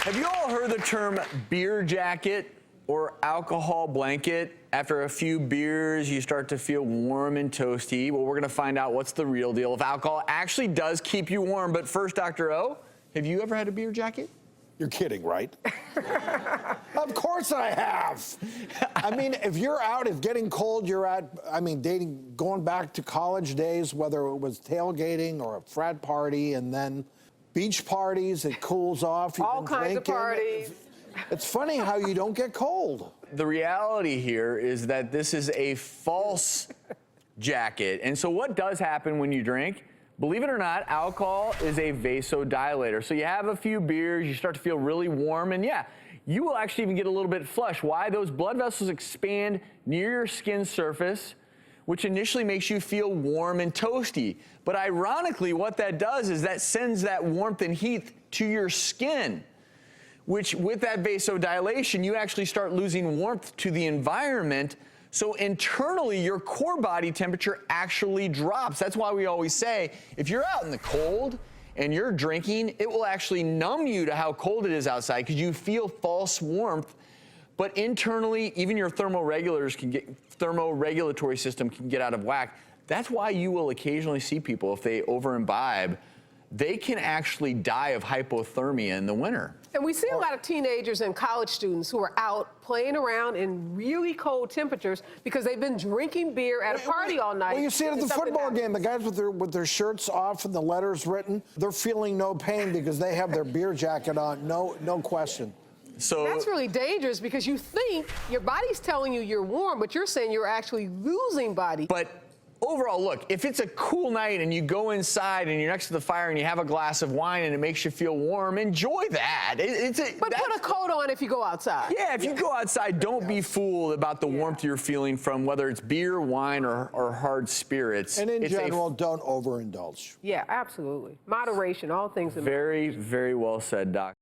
Have you all heard the term beer jacket or alcohol blanket? After a few beers, you start to feel warm and toasty. Well, we're going to find out what's the real deal if alcohol actually does keep you warm. But first, Dr. O, have you ever had a beer jacket? You're kidding, right? Of course I have. I mean, if you're out, if getting cold, you're at, dating, going back to college days, whether it was tailgating or a frat party, and then beach parties, it cools off. All kinds of parties. It's funny how you don't get cold. The reality here is that this is a false jacket. And so what does happen when you drink? Believe it or not, alcohol is a vasodilator. So you have a few beers, you start to feel really warm, and yeah, you will actually even get a little bit flushed. Why? Those blood vessels expand near your skin surface, which initially makes you feel warm and toasty. But ironically, what that does is that sends that warmth and heat to your skin, which with that vasodilation, you actually start losing warmth to the environment. So internally, your core body temperature actually drops. That's why we always say, if you're out in the cold and you're drinking, it will actually numb you to how cold it is outside because you feel false warmth. But internally, even your thermoregulatory system can get out of whack. That's why you will occasionally see people, if they over-imbibe, they can actually die of hypothermia in the winter. And we see a lot of teenagers and college students who are out playing around in really cold temperatures because they've been drinking beer at a party all night. Well, you see it at the football game. The guys with their shirts off and the letters written, they're feeling no pain because they have their beer jacket on, no question. So that's really dangerous because you think your body's telling you you're warm, but you're saying you're actually losing body. But overall, look, if it's a cool night and you go inside and you're next to the fire and you have a glass of wine and it makes you feel warm, enjoy that. But put a coat on if you go outside. Yeah, if you go outside, don't be fooled about the warmth you're feeling from whether it's beer, wine, or hard spirits. And in general, don't overindulge. Yeah, absolutely. Moderation, all things in Very, very well said, Doc.